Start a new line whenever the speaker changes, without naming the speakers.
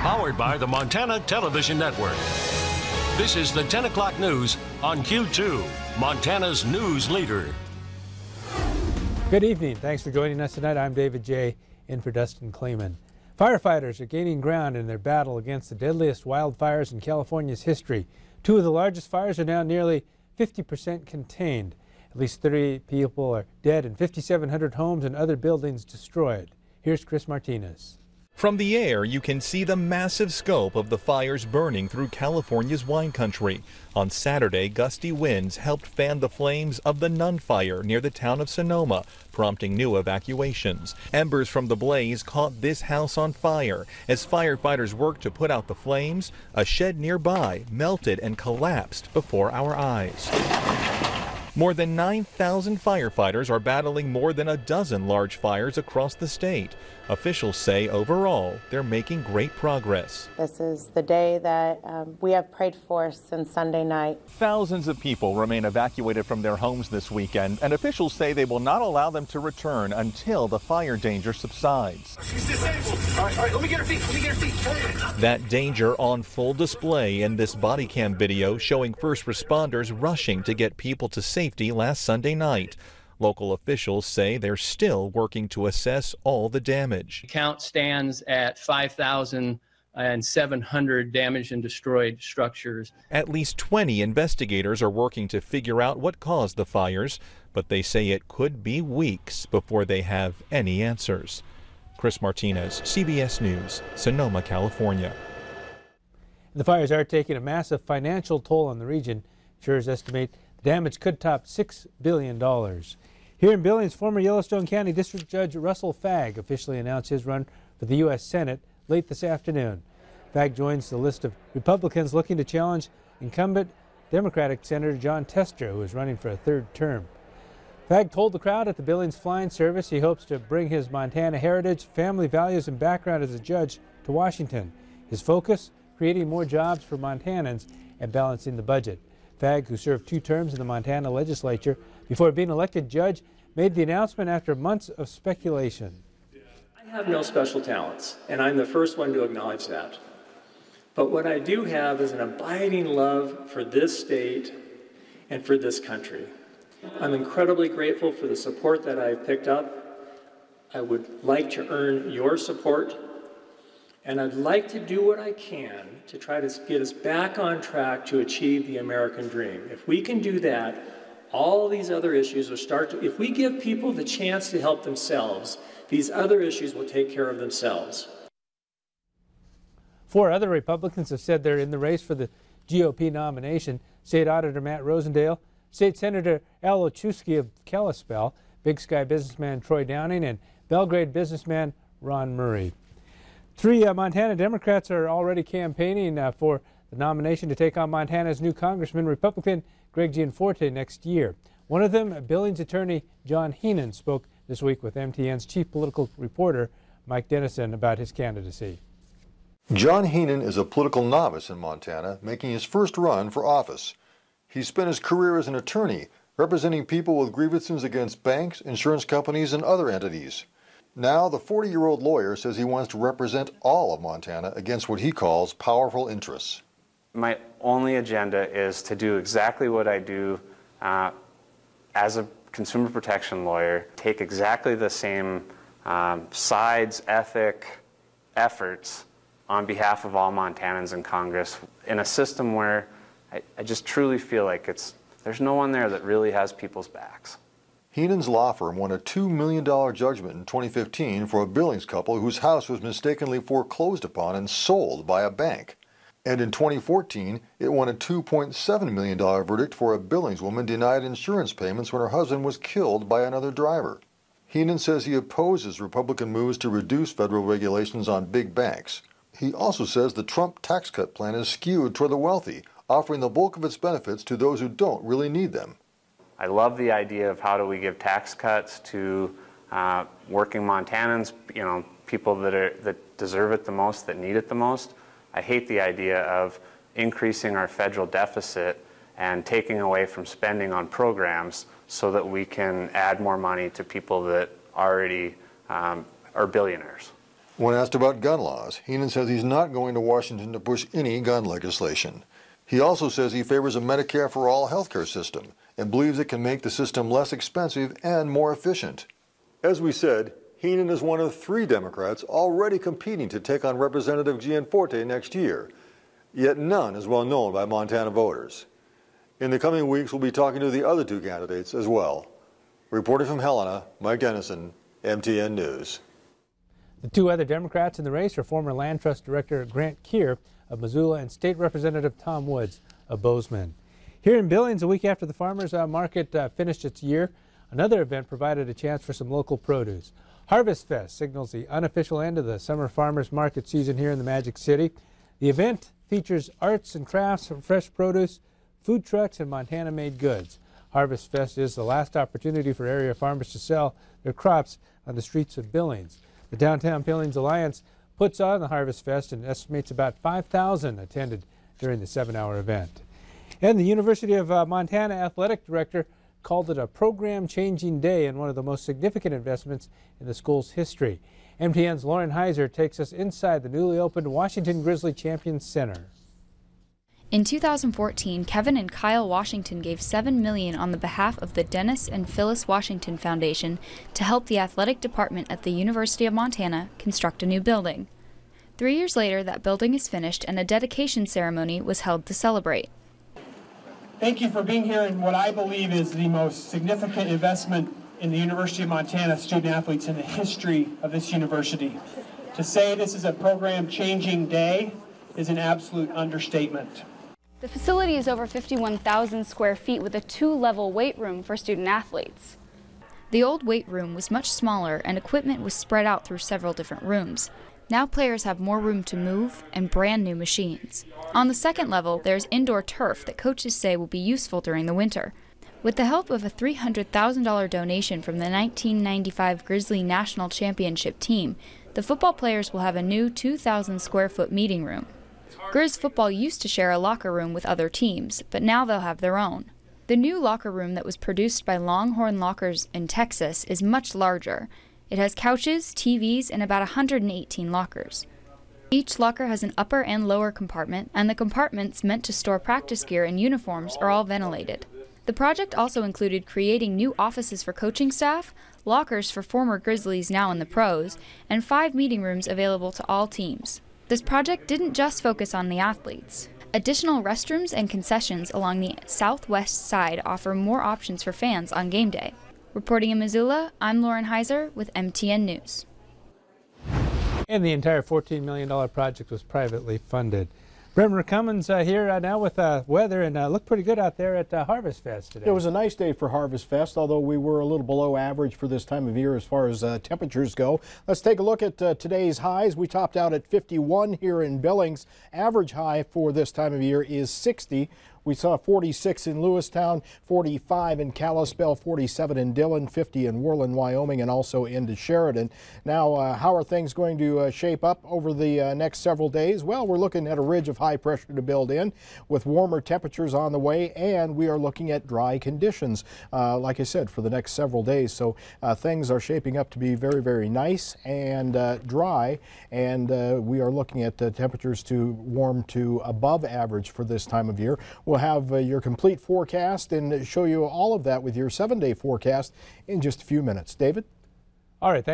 Powered by the Montana Television Network. This is the 10 o'clock news on Q2, Montana's news leader.
Good evening. Thanks for joining us tonight. I'm David J. in for Dustin Kleeman. Firefighters are gaining ground in their battle against the deadliest wildfires in California's history. Two of the largest fires are now nearly 50% contained. At least 30 people are dead and 5,700 homes and other buildings destroyed. Here's Chris Martinez.
From the air, you can see the massive scope of the fires burning through California's wine country. On Saturday, gusty winds helped fan the flames of the Nun Fire near the town of Sonoma, prompting new evacuations. Embers from the blaze caught this house on fire. As firefighters worked to put out the flames, a shed nearby melted and collapsed before our eyes. More than 9,000 firefighters are battling more than a dozen large fires across the state. Officials say overall, they're making great progress.
This is the day that we have prayed for since Sunday night.
Thousands of people remain evacuated from their homes this weekend, and officials say they will not allow them to return until the fire danger subsides.
She's disabled. All right, let me get her feet.
That danger on full display in this body cam video showing first responders rushing to get people to safety last Sunday night. Local officials say they're still working to assess all the damage.
The count stands at 5,700 damaged and destroyed structures.
At least 20 investigators are working to figure out what caused the fires, but they say it could be weeks before they have any answers. Chris Martinez, CBS News, Sonoma, California.
The fires are taking a massive financial toll on the region. Insurers estimate the damage could top $6 billion. Here in Billings, former Yellowstone County District Judge Russell Fagg officially announced his run for the U.S. Senate late this afternoon. Fagg joins the list of Republicans looking to challenge incumbent Democratic Senator John Tester, who is running for a third term. Fagg told the crowd at the Billings Flying Service he hopes to bring his Montana heritage, family values, and background as a judge to Washington. His focus, creating more jobs for Montanans and balancing the budget. Fagg, who served 2 terms in the Montana legislature before being elected judge, made the announcement after months of speculation.
I have no special talents, and I'm the first one to acknowledge that. But what I do have is an abiding love for this state and for this country. I'm incredibly grateful for the support that I've picked up. I would like to earn your support, and I'd like to do what I can to try to get us back on track to achieve the American dream. If we can do that, all these other issues will start to, if we give people the chance to help themselves, these other issues will take care of themselves.
4 other Republicans have said they're in the race for the GOP nomination. State Auditor Matt Rosendale, State Senator Al Ochusky of Kalispell, Big Sky businessman Troy Downing, and Belgrade businessman Ron Murray. 3 Montana Democrats are already campaigning for the nomination to take on Montana's new Congressman, Republican Greg Gianforte, next year. One of them, Billings attorney John Heenan, spoke this week with MTN's chief political reporter Mike Dennison about his candidacy.
John Heenan is a political novice in Montana, making his first run for office. He spent his career as an attorney, representing people with grievances against banks, insurance companies, and other entities. Now, the 40-year-old lawyer says he wants to represent all of Montana against what he calls powerful interests.
My only agenda is to do exactly what I do as a consumer protection lawyer, take exactly the same sides, ethic, efforts on behalf of all Montanans in Congress in a system where I just truly feel like there's no one there that really has people's backs.
Heenan's law firm won a $2 million judgment in 2015 for a Billings couple whose house was mistakenly foreclosed upon and sold by a bank. And in 2014, it won a $2.7 million verdict for a Billings woman denied insurance payments when her husband was killed by another driver. Heenan says he opposes Republican moves to reduce federal regulations on big banks. He also says the Trump tax cut plan is skewed toward the wealthy, offering the bulk of its benefits to those who don't really need them.
I love the idea of how do we give tax cuts to working Montanans, people that deserve it the most, that need it the most. I hate the idea of increasing our federal deficit and taking away from spending on programs so that we can add more money to people that already are billionaires.
When asked about gun laws, Heenan says he's not going to Washington to push any gun legislation. He also says he favors a Medicare for all healthcare system and believes it can make the system less expensive and more efficient. As we said, Heenan is one of 3 Democrats already competing to take on Representative Gianforte next year, yet none is well known by Montana voters. In the coming weeks, we'll be talking to the other 2 candidates as well. Reporting from Helena, Mike Dennison, MTN News.
The 2 other Democrats in the race are former Land Trust Director Grant Keir of Missoula and State Representative Tom Woods of Bozeman. Here in Billings, a week after the farmers market finished its year, another event provided a chance for some local produce. Harvest Fest signals the unofficial end of the summer farmers market season here in the Magic City. The event features arts and crafts from fresh produce, food trucks, and Montana-made goods. Harvest Fest is the last opportunity for area farmers to sell their crops on the streets of Billings. The Downtown Billings Alliance puts on the Harvest Fest and estimates about 5,000 attended during the 7-hour event. And the University of Montana Athletic Director called it a program-changing day and one of the most significant investments in the school's history. MTN's Lauren Heiser takes us inside the newly opened Washington Grizzly Champions Center.
In 2014, Kevin and Kyle Washington gave $7 million on the behalf of the Dennis and Phyllis Washington Foundation to help the athletic department at the University of Montana construct a new building. 3 years later, that building is finished and a dedication ceremony was held to celebrate.
Thank you for being here in what I believe is the most significant investment in the University of Montana student athletes in the history of this university. To say this is a program-changing day is an absolute understatement.
The facility is over 51,000 square feet with a 2-level weight room for student athletes.
The old weight room was much smaller and equipment was spread out through several different rooms. Now players have more room to move and brand new machines. On the second level, there's indoor turf that coaches say will be useful during the winter. With the help of a $300,000 donation from the 1995 Grizzly National Championship team, the football players will have a new 2,000 square foot meeting room. Grizz football used to share a locker room with other teams, but now they'll have their own. The new locker room that was produced by Longhorn Lockers in Texas is much larger. It has couches, TVs, and about 118 lockers. Each locker has an upper and lower compartment, and the compartments meant to store practice gear and uniforms are all ventilated. The project also included creating new offices for coaching staff, lockers for former Grizzlies now in the pros, and 5 meeting rooms available to all teams. This project didn't just focus on the athletes. Additional restrooms and concessions along the southwest side offer more options for fans on game day. Reporting in Missoula, I'm Lauren Heiser with MTN News.
And the entire $14 million project was privately funded. Brent Cummins here now with weather, and looked pretty good out there at Harvest Fest today.
It was a nice day for Harvest Fest, although we were a little below average for this time of year as far as temperatures go. Let's take a look at today's highs. We topped out at 51 here in Billings. Average high for this time of year is 60. We saw 46 in Lewistown, 45 in Kalispell, 47 in Dillon, 50 in Worland, Wyoming, and also into Sheridan. Now, how are things going to shape up over the next several days? Well, we're looking at a ridge of high pressure to build in with warmer temperatures on the way, and we are looking at dry conditions, like I said, for the next several days. So things are shaping up to be very, very nice and dry, and we are looking at temperatures to warm to above average for this time of year. We'll have your complete forecast and show you all of that with your 7-day forecast in just a few minutes. David?
All right.